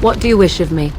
What do you wish of me?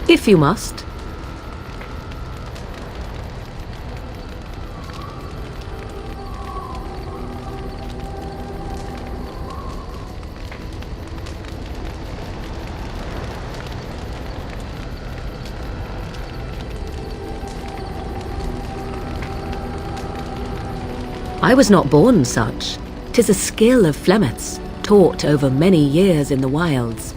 If you must. I was not born such. 'Tis a skill of Flemeth's, taught over many years in the wilds.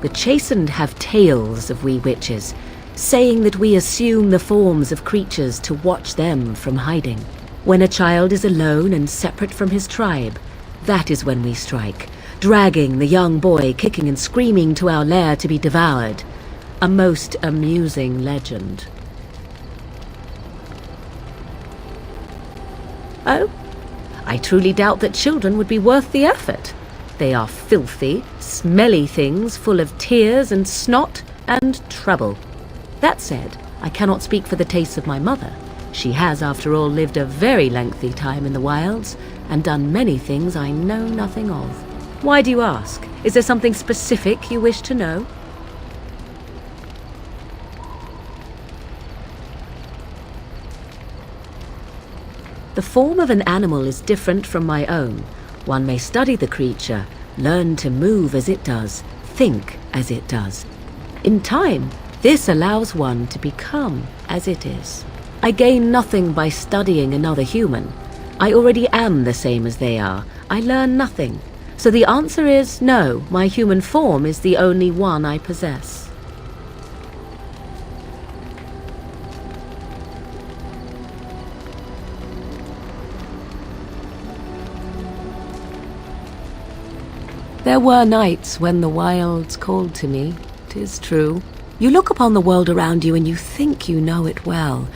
The chastened have tales of we witches, saying that we assume the forms of creatures to watch them from hiding. When a child is alone and separate from his tribe, that is when we strike, dragging the young boy kicking and screaming to our lair to be devoured. A most amusing legend. Oh? I truly doubt that children would be worth the effort. They are filthy, smelly things full of tears and snot and trouble. That said, I cannot speak for the tastes of my mother. She has, after all, lived a very lengthy time in the wilds and done many things I know nothing of. Why do you ask? Is there something specific you wish to know? The form of an animal is different from my own. One may study the creature, learn to move as it does, think as it does. In time, this allows one to become as it is. I gain nothing by studying another human. I already am the same as they are. I learn nothing. So the answer is no, my human form is the only one I possess. There were nights when the wilds called to me, 'tis true. You look upon the world around you and you think you know it well.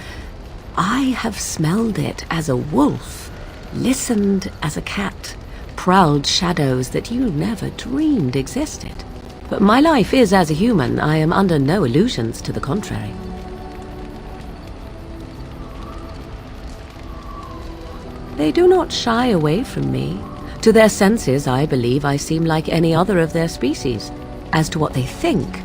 I have smelled it as a wolf, listened as a cat, prowled shadows that you never dreamed existed. But my life is as a human. I am under no illusions to the contrary. They do not shy away from me. To their senses, I believe I seem like any other of their species. As to what they think,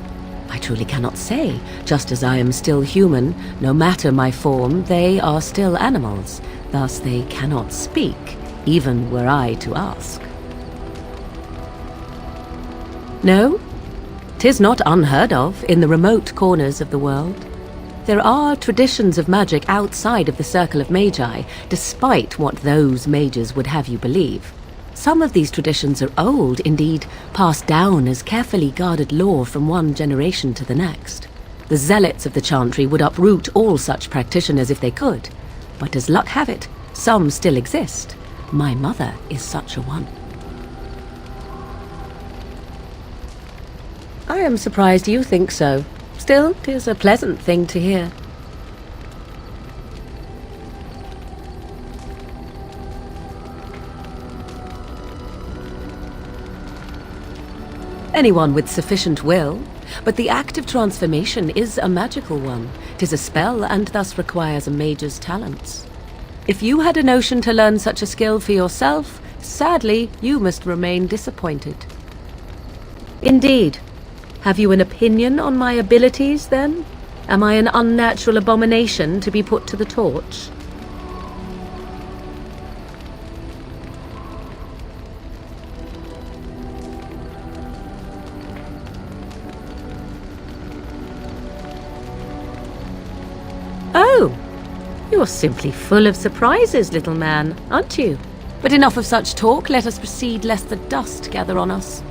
I truly cannot say. Just as I am still human, no matter my form, they are still animals. Thus they cannot speak, even were I to ask. No, 'tis not unheard of in the remote corners of the world. There are traditions of magic outside of the circle of magi, despite what those mages would have you believe. Some of these traditions are old, indeed, passed down as carefully guarded lore from one generation to the next. The zealots of the chantry would uproot all such practitioners if they could, but as luck have it, some still exist. My mother is such a one. I am surprised you think so. Still, 'tis a pleasant thing to hear. Anyone with sufficient will, but the act of transformation is a magical one. 'Tis a spell and thus requires a mage's talents. If you had a notion to learn such a skill for yourself, sadly, you must remain disappointed. Indeed. Have you an opinion on my abilities, then? Am I an unnatural abomination to be put to the torch? Oh, you're simply full of surprises, little man, aren't you? But enough of such talk, let us proceed lest the dust gather on us.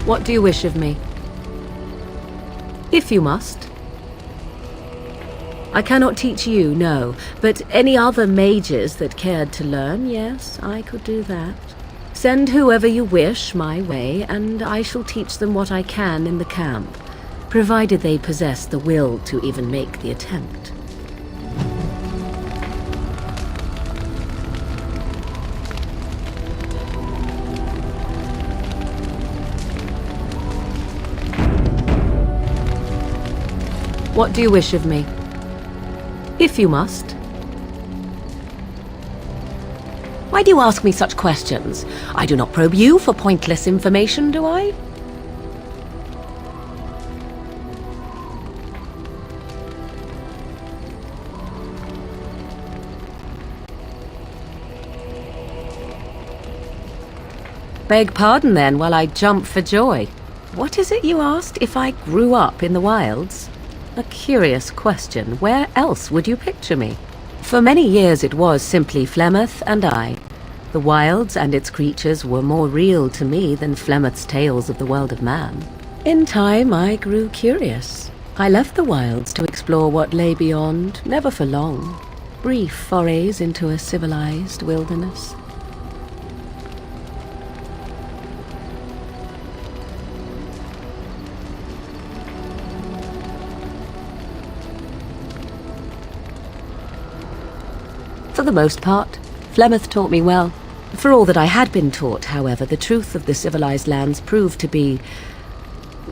What do you wish of me? If you must. I cannot teach you, no, but any other mages that cared to learn, yes, I could do that. Send whoever you wish my way, and I shall teach them what I can in the camp, provided they possess the will to even make the attempt. What do you wish of me? If you must. Why do you ask me such questions? I do not probe you for pointless information, do I? Beg pardon then while I jump for joy. What is it you asked if I grew up in the wilds? A curious question. Where else would you picture me? For many years it was simply Flemeth and I. The wilds and its creatures were more real to me than Flemeth's tales of the world of man. In time I grew curious. I left the wilds to explore what lay beyond, never for long. Brief forays into a civilized wilderness. For the most part, Flemeth taught me well. For all that I had been taught, however, the truth of the civilized lands proved to be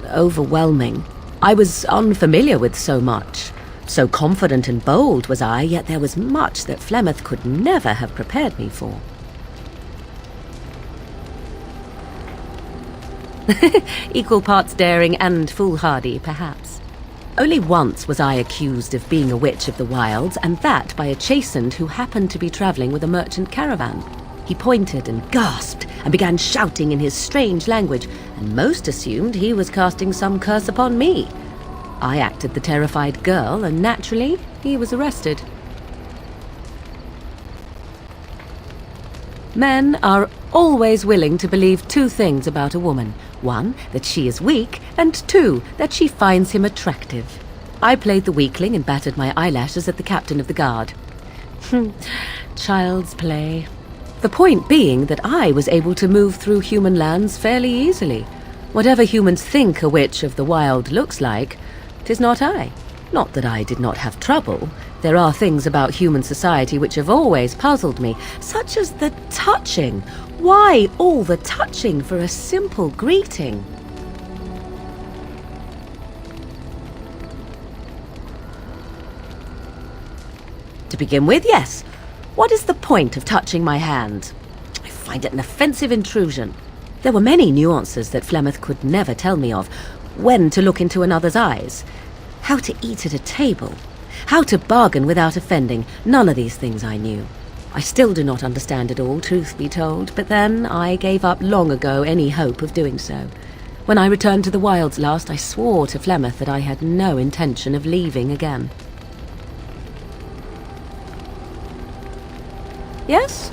overwhelming. I was unfamiliar with so much. So confident and bold was I, yet there was much that Flemeth could never have prepared me for. Equal parts daring and foolhardy, perhaps. Only once was I accused of being a witch of the wilds, and that by a chastened who happened to be travelling with a merchant caravan. He pointed and gasped and began shouting in his strange language, and most assumed he was casting some curse upon me. I acted the terrified girl, and naturally, he was arrested. Men are always willing to believe two things about a woman. One, that she is weak, and two, that she finds him attractive. I played the weakling and battered my eyelashes at the captain of the guard. Child's play. The point being that I was able to move through human lands fairly easily. Whatever humans think a witch of the wild looks like, 'tis not I. Not that I did not have trouble. There are things about human society which have always puzzled me, such as the touching. Why all the touching for a simple greeting? To begin with, yes. What is the point of touching my hand? I find it an offensive intrusion. There were many nuances that Flemeth could never tell me of. When to look into another's eyes. How to eat at a table. How to bargain without offending. None of these things I knew. I still do not understand it all, truth be told, but then I gave up long ago any hope of doing so. When I returned to the wilds last, I swore to Flemeth that I had no intention of leaving again. Yes?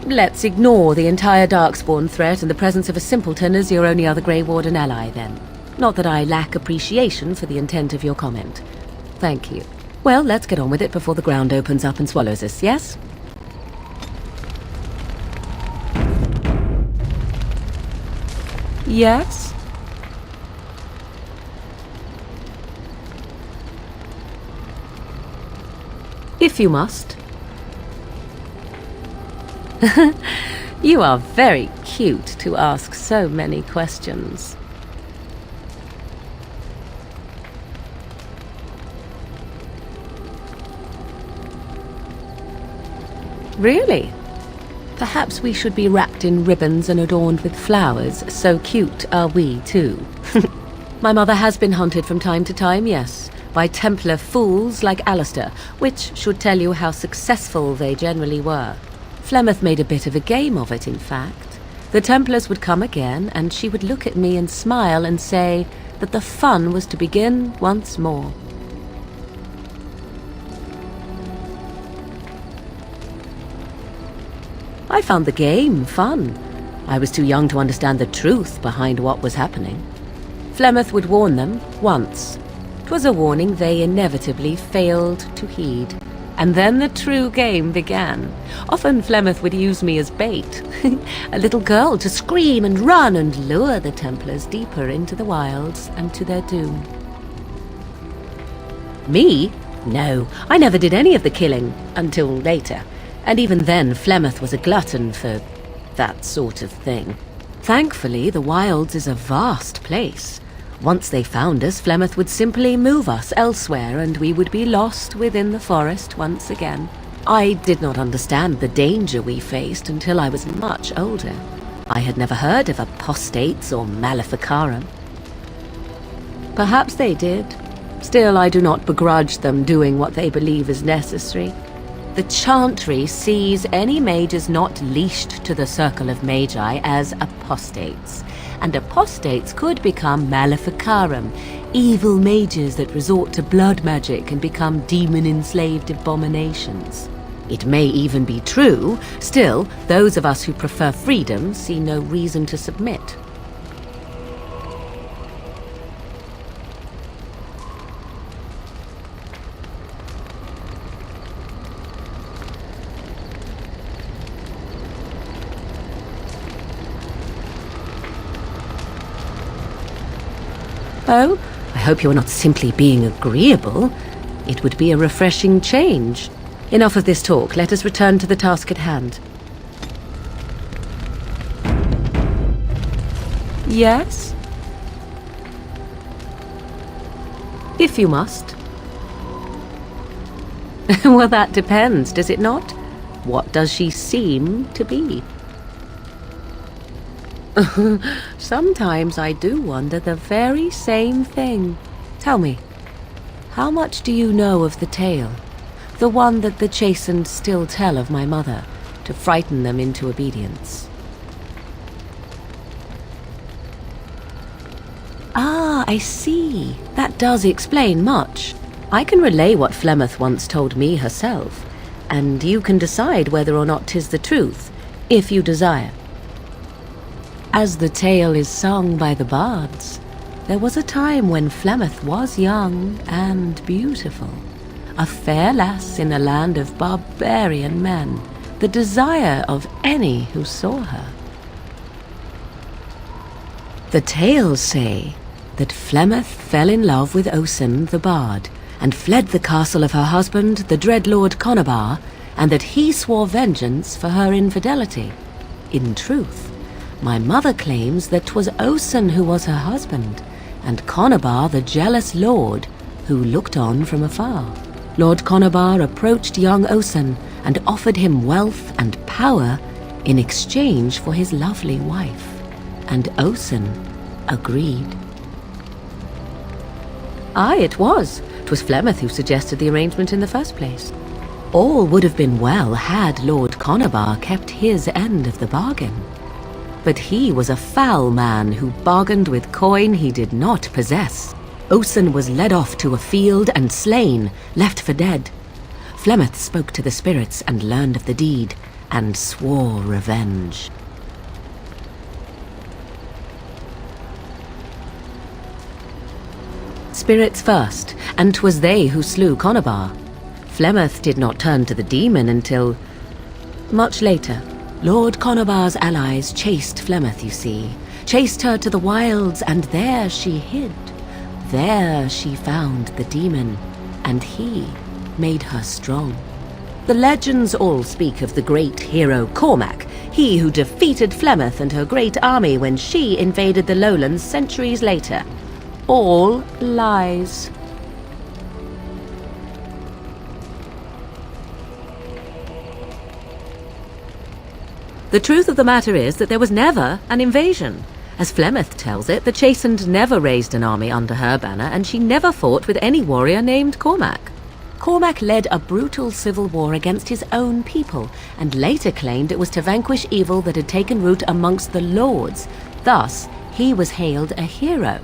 Let's ignore the entire Darkspawn threat and the presence of a simpleton as your only other Grey Warden ally, then. Not that I lack appreciation for the intent of your comment. Thank you. Well, let's get on with it before the ground opens up and swallows us, yes? Yes? If you must. You are very cute to ask so many questions. Really? Perhaps we should be wrapped in ribbons and adorned with flowers. So cute are we, too. My mother has been hunted from time to time, yes, by Templar fools like Alistair, which should tell you how successful they generally were. Flemeth made a bit of a game of it, in fact. The Templars would come again, and she would look at me and smile and say that the fun was to begin once more. I found the game fun. I was too young to understand the truth behind what was happening. Flemeth would warn them once. 'Twas a warning they inevitably failed to heed. And then the true game began. Often Flemeth would use me as bait, a little girl to scream and run and lure the Templars deeper into the wilds and to their doom. Me? No, I never did any of the killing, until later. And even then, Flemeth was a glutton for that sort of thing. Thankfully, the wilds is a vast place. Once they found us, Flemeth would simply move us elsewhere and we would be lost within the forest once again. I did not understand the danger we faced until I was much older. I had never heard of apostates or maleficarum. Perhaps they did. Still, I do not begrudge them doing what they believe is necessary. The Chantry sees any mages not leashed to the Circle of Magi as apostates, and apostates could become maleficarum, evil mages that resort to blood magic and become demon-enslaved abominations. It may even be true, still, those of us who prefer freedom see no reason to submit. Oh, I hope you're not simply being agreeable. It would be a refreshing change. Enough of this talk. Let us return to the task at hand. Yes? If you must. Well, that depends, does it not? What does she seem to be? Sometimes I do wonder the very same thing. Tell me, how much do you know of the tale? The one that the chastened still tell of my mother, to frighten them into obedience. Ah, I see. That does explain much. I can relay what Flemeth once told me herself, and you can decide whether or not 'tis the truth, if you desire. As the tale is sung by the bards, there was a time when Flemeth was young and beautiful, a fair lass in a land of barbarian men, the desire of any who saw her. The tales say that Flemeth fell in love with Osen the bard, and fled the castle of her husband, the dread Lord Conabar, and that he swore vengeance for her infidelity. In truth, my mother claims that 'twas Osen who was her husband, and Conabar the jealous lord who looked on from afar. Lord Conabar approached young Osen and offered him wealth and power in exchange for his lovely wife, and Osen agreed. Aye, it was. 'Twas Flemeth who suggested the arrangement in the first place. All would have been well had Lord Conabar kept his end of the bargain. But he was a foul man who bargained with coin he did not possess. Osen was led off to a field and slain, left for dead. Flemeth spoke to the spirits and learned of the deed, and swore revenge. Spirits first, and 'twas they who slew Conabar. Flemeth did not turn to the demon until much later. Lord Conabar's allies chased Flemeth, you see, chased her to the wilds, and there she hid. There she found the demon, and he made her strong. The legends all speak of the great hero Cormac, he who defeated Flemeth and her great army when she invaded the lowlands centuries later. All lies. The truth of the matter is that there was never an invasion. As Flemeth tells it, the Chastened never raised an army under her banner, and she never fought with any warrior named Cormac. Cormac led a brutal civil war against his own people, and later claimed it was to vanquish evil that had taken root amongst the lords. Thus, he was hailed a hero.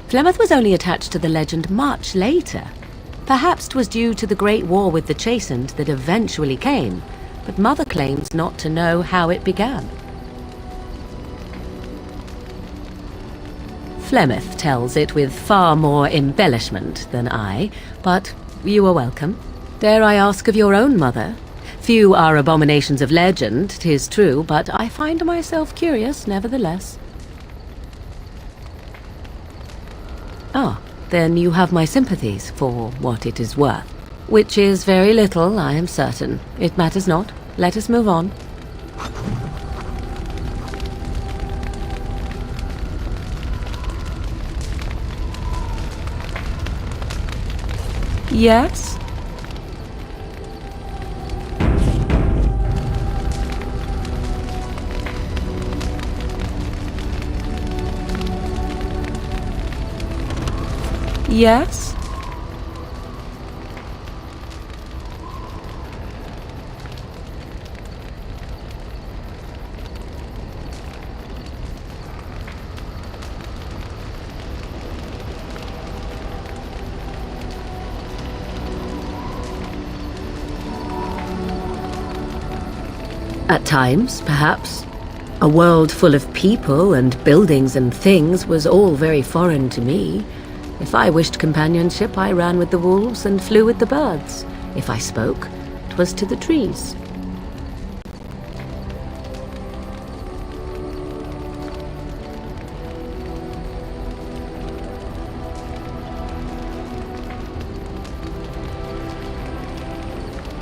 Flemeth was only attached to the legend much later. Perhaps 'twas due to the great war with the Chastened that eventually came, but Mother claims not to know how it began. Flemeth tells it with far more embellishment than I, but you are welcome. Dare I ask of your own mother? Few are abominations of legend, 'tis true, but I find myself curious nevertheless. Ah, then you have my sympathies for what it is worth. Which is very little, I am certain. It matters not. Let us move on. Yes? Yes? At times, perhaps. A world full of people and buildings and things was all very foreign to me. If I wished companionship, I ran with the wolves and flew with the birds. If I spoke, 'twas to the trees.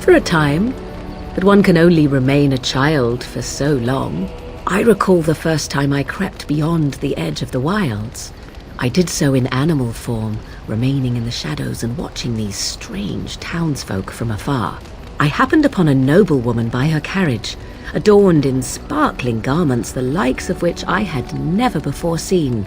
For a time, but one can only remain a child for so long. I recall the first time I crept beyond the edge of the wilds. I did so in animal form, remaining in the shadows and watching these strange townsfolk from afar. I happened upon a noblewoman by her carriage, adorned in sparkling garments the likes of which I had never before seen.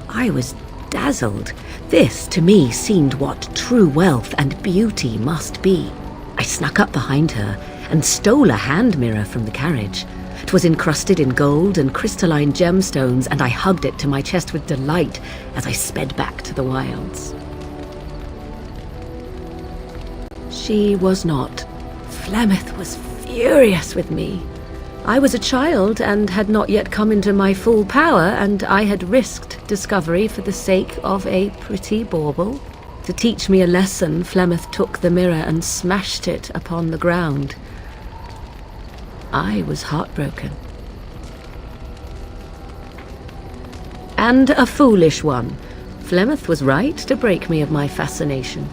I was dazzled. This, to me, seemed what true wealth and beauty must be. I snuck up behind her and stole a hand mirror from the carriage. 'Twas encrusted in gold and crystalline gemstones, and I hugged it to my chest with delight as I sped back to the wilds. She was not. Flemeth was furious with me. I was a child and had not yet come into my full power, and I had risked discovery for the sake of a pretty bauble. To teach me a lesson, Flemeth took the mirror and smashed it upon the ground. I was heartbroken. And a foolish one. Flemeth was right to break me of my fascination.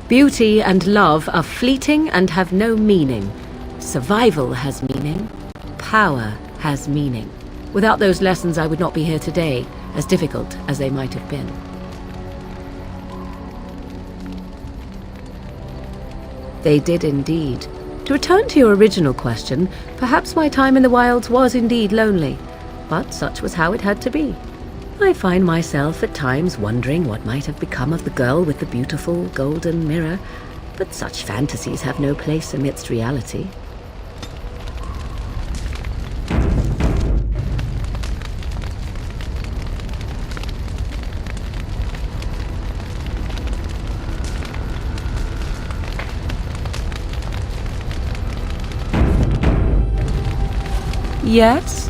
Beauty and love are fleeting and have no meaning. Survival has meaning. Power has meaning. Without those lessons, I would not be here today, as difficult as they might have been. They did indeed. To return to your original question, perhaps my time in the wilds was indeed lonely, but such was how it had to be. I find myself at times wondering what might have become of the girl with the beautiful golden mirror, but such fantasies have no place amidst reality. Yes?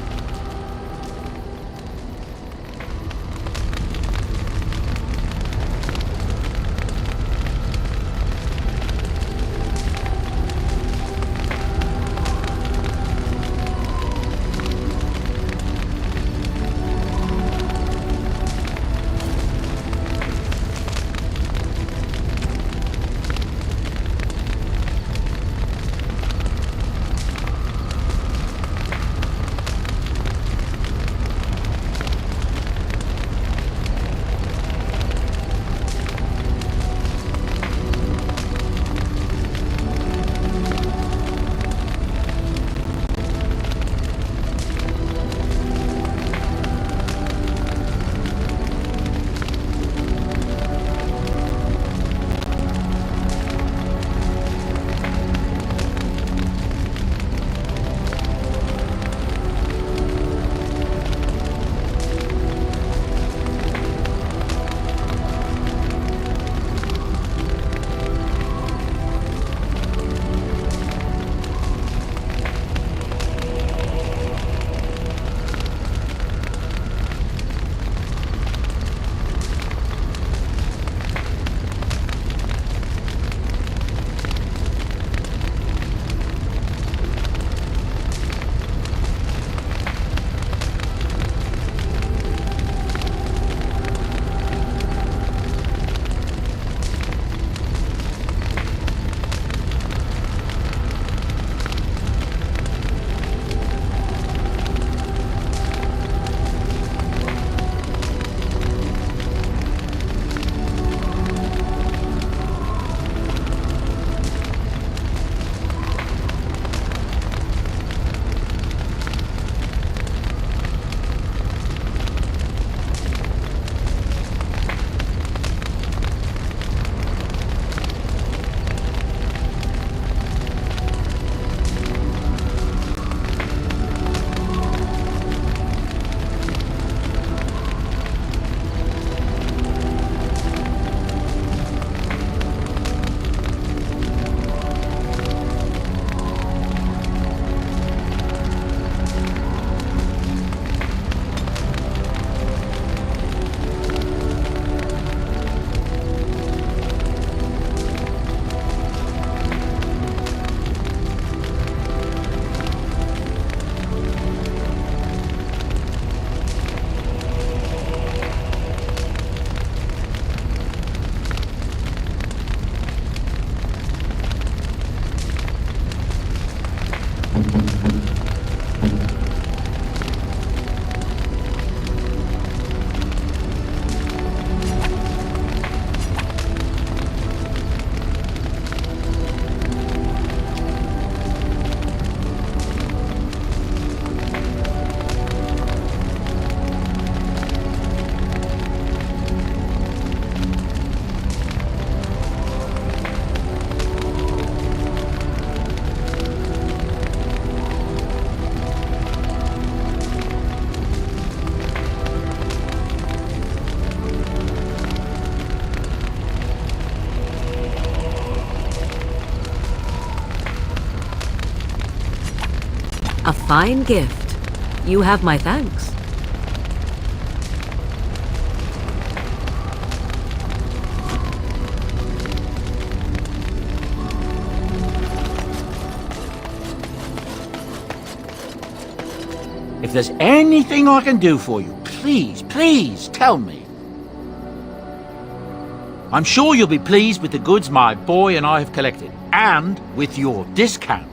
fine gift. You have my thanks. If there's anything I can do for you, please tell me. I'm sure you'll be pleased with the goods my boy and I have collected, and with your discount.